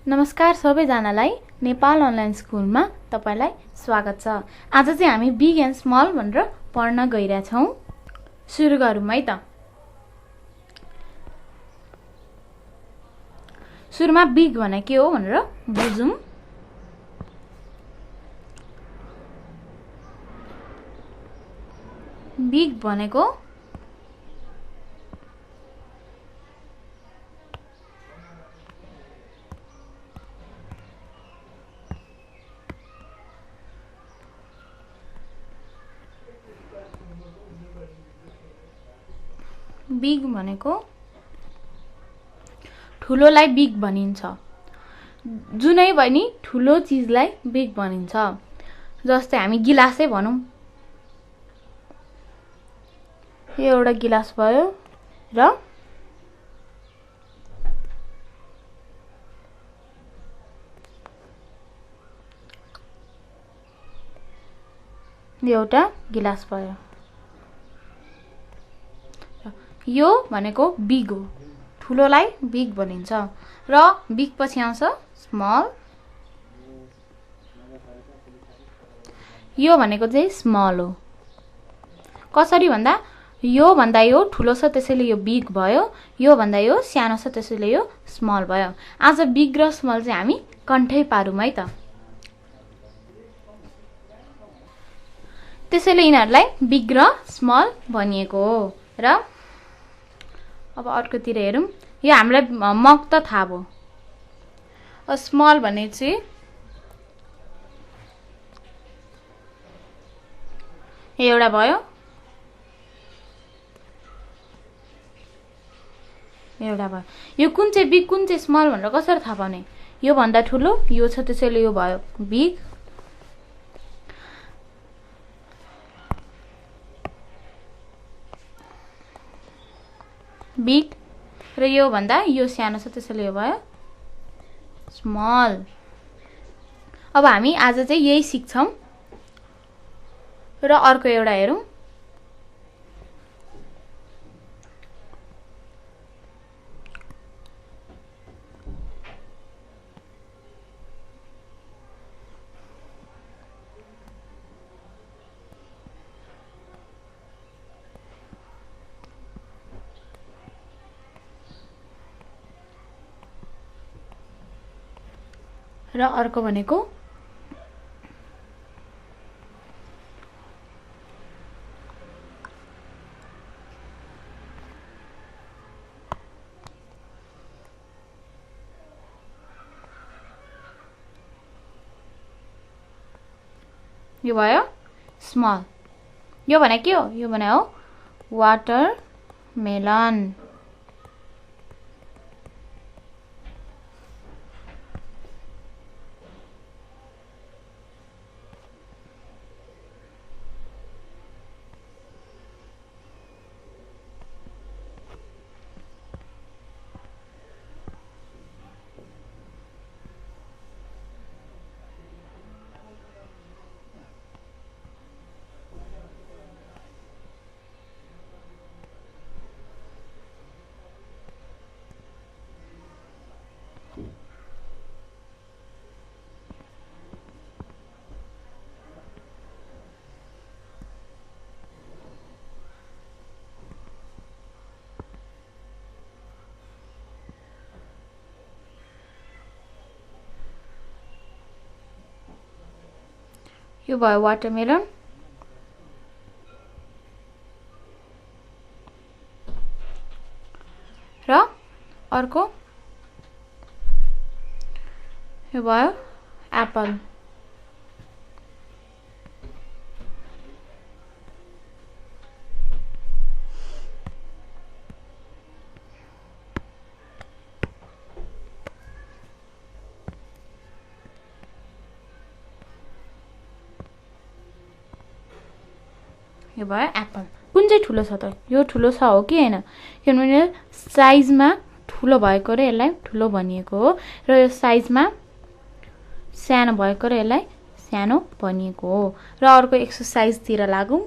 नमस्कार सबैजनालाई नेपाल अनलाइन स्कुलमा तपाईलाई स्वागत छ। आज चाहिँ हामी बिग एन्ड स्मल भनेर पढ्न गइरा छौं। सुरु गरौँ है त। सुरुमा बिग भने के हो भनेर बुझौं। बिग भनेको बिग भनेको ठुलोलाई बिग भनिन्छ। जुनै पनि ठुलो चीजलाई बिग भनिन्छ। जस्तै हामी गिलासै भनौं। यो एउटा गिलास भयो र एउटा गिलास भयो। यो भनेको बिग हो। ठुलोलाई बिग भनिन्छ र बिग पछि आउँछ स्मल। यो भनेको चाहिँ स्मल हो। कसरी भन्दा यो भन्दा यो ठुलो छ त्यसैले यो बिग भयो। यो भन्दा यो सानो छ त्यसैले यो स्मल भयो। आज बिग र स्मल चाहिँ हामी कन्ठै पारौँ है त। त्यसैले यिनीहरुलाई बिग र स्मल भनिएको हो। र अब अर्कोतिर हेरौं। यो हामीलाई मग त थाहा भयो। स्मल भने चाहिँ एउटा भयो। एउटा भयो। यो कुन चाहिँ बिग कुन चाहिँ स्मल भनेर कसरी थाहा पाउने? यो भन्दा ठुलो यो छ त्यसैले यो भयो बिग। बिग र यो भन्दा यो सानो छ त्यसैले यो भयो स्मल। अब हामी आज चाहिँ यही सिक्छौं। र अर्को एउटा हेरौं। र अर्को भनेको यो भयो स्मल। यो भने के हो? यो भने हो वाटरमेलन। यो भयो वाटरमेलन। र अर्को यो भयो एप्पल। यो भयो एप्पल। कुन चाहिँ ठुलो छ त? यो ठुलो छ हो कि हैन? किनभने साइजमा ठुलो भएको र यसलाई ठुलो भनिएको हो र यो साइजमा सानो भएको र यसलाई सानो भनिएको हो। र अर्को एक्सरसाइज तिर लागौं।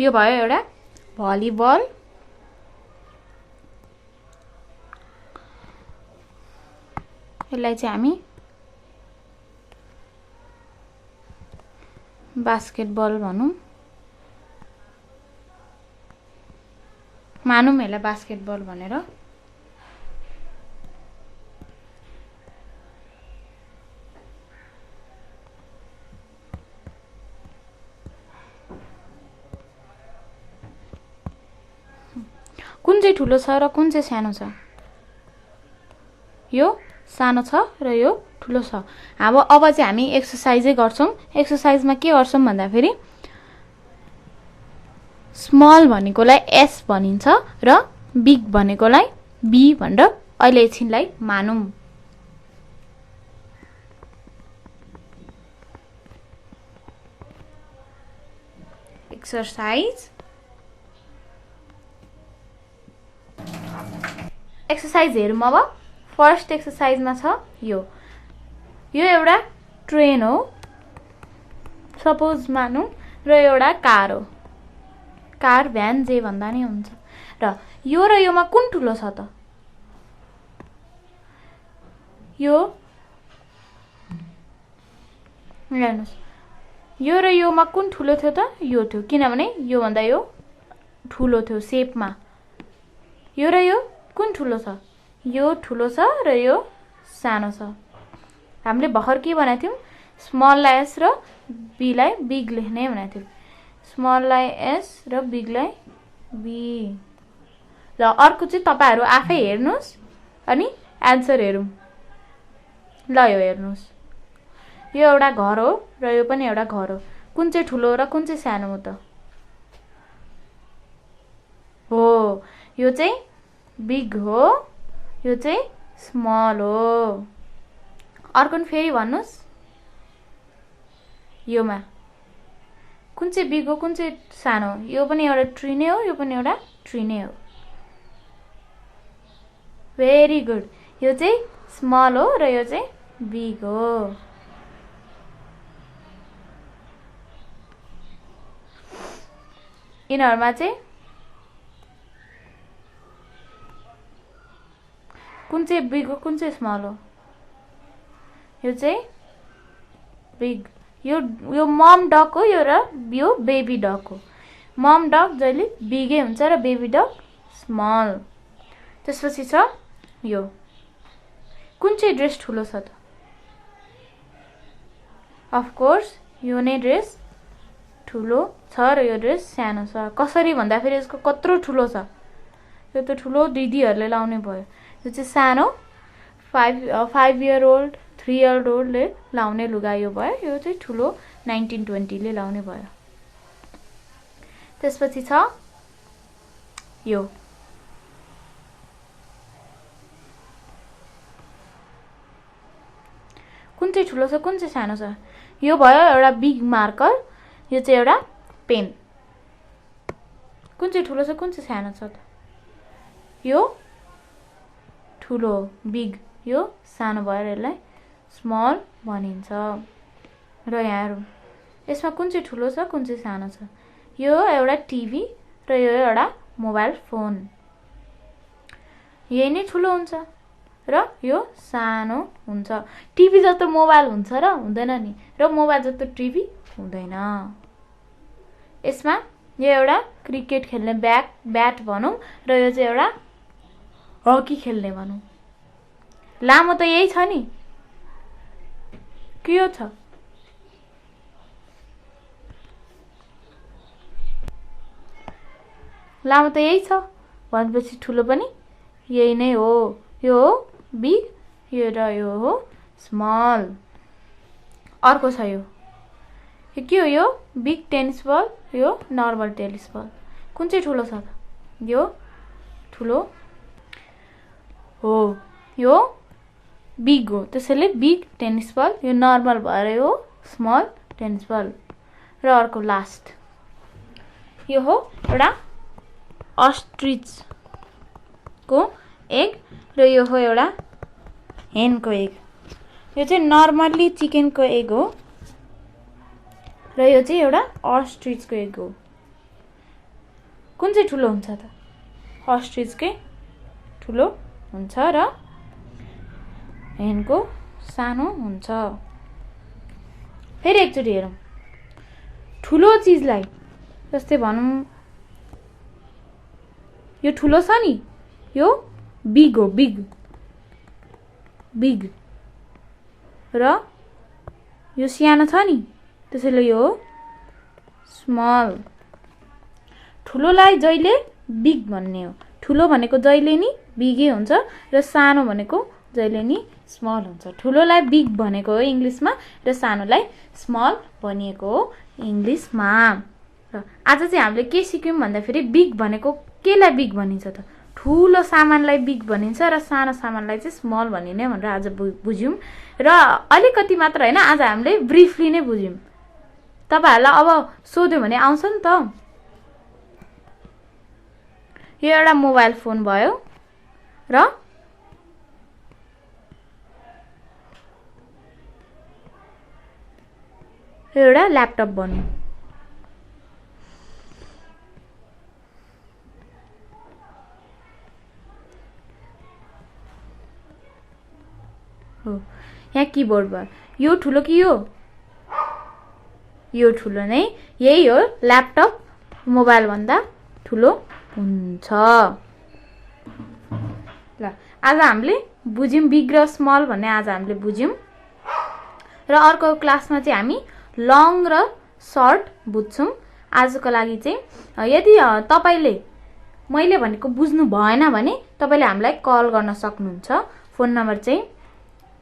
यो भयो एउटा भलिबल। यसलाई चाहिँ हामी बास्केटबल भनौं, मानौं यसलाई बास्केटबल भनेर। कुन चाहिँ ठुलो छ र कुन चाहिँ सानो छ? यो सानो छ र यो ठुलो छ। अब चाहिँ हामी एक्सरसाइजै गर्छौं। एक्सरसाइजमा के गर्छौं भन्दा फेरि स्मल भनेकोलाई एस भनिन्छ र बिग भनेकोलाई बी भनेर अहिले एकछिनलाई मानौं। एक्सरसाइज हेरौँ अब। फर्स्ट एक्सरसाइजमा छ यो एउटा ट्रेन हो सपोज मानौं, र एउटा कार हो। कार, भ्यान जे भन्दा नि हुन्छ। र योमा कुन ठुलो छ त? यो हेर्नुस्, यो र योमा कुन ठुलो थियो त? यो थियो, किनभने यो भन्दा यो ठुलो थियो शेपमा। यो र यो कुन ठुलो छ? यो ठुलो छ र यो सानो छ। हामीले भर्खर के भनेको थियौं? स्मललाई एस र बीलाई बिग लेख्ने भनेको थियौं। स्मललाई एस र बिगलाई बी। ल अर्को चाहिँ तपाईहरु आफै हेर्नुस् अनि आन्सर हेरौं। ल यो हेर्नुस्, यो एउटा घर हो र यो पनि एउटा घर हो। कुन चाहिँ ठुलो र कुन चाहिँ सानो हो त? हो, यो चाहिँ बिग हो, यो चाहिँ स्मल हो। अर्को फेरि भन्नुस्, योमा कुन चाहिँ बिग हो कुन चाहिँ सानो? यो पनि एउटा ट्री नै हो, यो पनि एउटा ट्री नै हो। Very good. यो चाहिँ स्मल हो र यो चाहिँ बिग हो। यिनीहरुमा चाहिँ कुन चाहिँ बिग हो कुन चाहिँ स्मल हो? यो चाहिँ बिग। यो मम डग हो, यो बेबी डग हो। मम डग जहिले बिगै हुन्छ र बेबी डग स्मल। त्यसपछि छ यो, कुन चाहिँ ड्रेस ठुलो छ त? अफ कोर्स यो नै ड्रेस ठुलो छ र यो ड्रेस सानो छ। कसरी भन्दा फेरि यसको कत्रो ठुलो छ? यो त ठुलो दिदीहरुले लाउने भयो। यो चाहिँ सानो 5 year old 3 year old ले लाउने लुगा यो भयो। यो चाहिँ ठुलो 1920 ले लाउने भयो। त्यसपछि छ यो, कुन चाहिँ ठुलो छ कुन चाहिँ सानो छ? यो भयो एउटा बिग मार्कर, यो चाहिँ एउटा पेन। कुन चाहिँ ठुलो छ कुन चाहिँ सानो छ त? यो ठुलो बिग, यो सानो भएर यसलाई स्मल भनिन्छ। र यहाँ हेरौँ, यसमा कुन चाहिँ ठुलो छ कुन चाहिँ सानो छ? यो एउटा टिभी र यो एउटा मोबाइल फोन। यही नै ठुलो हुन्छ र यो सानो हुन्छ। टिभी जस्तो मोबाइल हुन्छ र हुँदैन नि, र मोबाइल जस्तो टिभी हुँदैन। यसमा यो एउटा क्रिकेट खेल्ने ब्याट भनौं र यो चाहिँ एउटा हकी खेल्ने भनौं। लामो त यही छ नि, के छ? लामो त यही छ भनेपछि ठुलो पनि यही नै हो। यो हो बिग, यो र यो हो स्मल। अर्को छ यो के हो? यो बिग टेनिस बल, यो नर्मल टेनिस बल। कुन चाहिँ ठुलो छ त? यो ठुलो हो, यो बिग हो, त्यसैले बिग टेनिस बल। यो नर्मल भएर यो स्मल टेनिस बल। र अर्को लास्ट यो हो एउटा अस्ट्रिच को एग र यो हो एउटा हेन को एग। यो चाहिँ नर्मली चिकन को एग हो र यो चाहिँ एउटा अस्ट्रिच को एग हो। कुन चाहिँ ठुलो हुन्छ त अस्ट्रिचकै ठुलो हुन्छ र हेनको सानो हुन्छ फेरि एकचोटि हेरौँ ठुलो चिजलाई जस्तै भनौँ यो ठुलो छ नि यो बिग हो बिग बिग र यो सानो छ नि त्यसैले यो स्मल ठुलोलाई जहिले बिग भन्ने हो ठुलो भनेको जहिले नि बिगै हुन्छ र सानो भनेको जहिले नि स्मल हुन्छ ठुलोलाई बिग भनेको हो इंग्लिशमा र सानोलाई स्मल भनिएको हो इंग्लिशमा र आज चाहिँ हामीले के सिक्यौं भन्दाखेरि बिग भनेको केलाई बिग भनिन्छ त ठुलो सामानलाई बिग भनिन्छ र सानो सामानलाई चाहिँ स्मल भनिने भनेर आज बुझ्यौं र अलिकति मात्र हैन आज हामीले ब्रिफली नै बुझ्यौं तपाईहरुलाई अब सोध्यो भने आउँछ नि त यो एउटा मोबाइल फोन भयो र एउटा ल्यापटप भनौं हो यहाँ कीबोर्ड भयो यो ठुलो कि यो ठुलो नै यही हो ल्यापटप मोबाइल भन्दा ठुलो हुन्छ ल आज हामीले बुझ्यौं बिग र स्मल भन्ने आज हामीले बुझ्यौं र अर्को क्लासमा चाहिँ हामी लङ र सर्ट बुझ्छौं आजको लागि चाहिँ यदि तपाईले मैले भनेको बुझ्नु भएन भने तपाईले हामीलाई कल गर्न सक्नुहुन्छ फोन नम्बर चाहिँ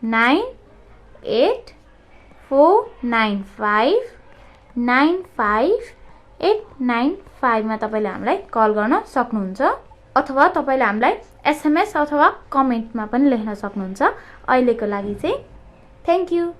9849595895 मा तपाईले हामीलाई कल गर्न सक्नुहुन्छ अथवा तपाईले हामीलाई एसएमएस अथवा कमेन्टमा पनि लेख्न सक्नुहुन्छ अहिलेको लागि चाहिँ थ्यांक यू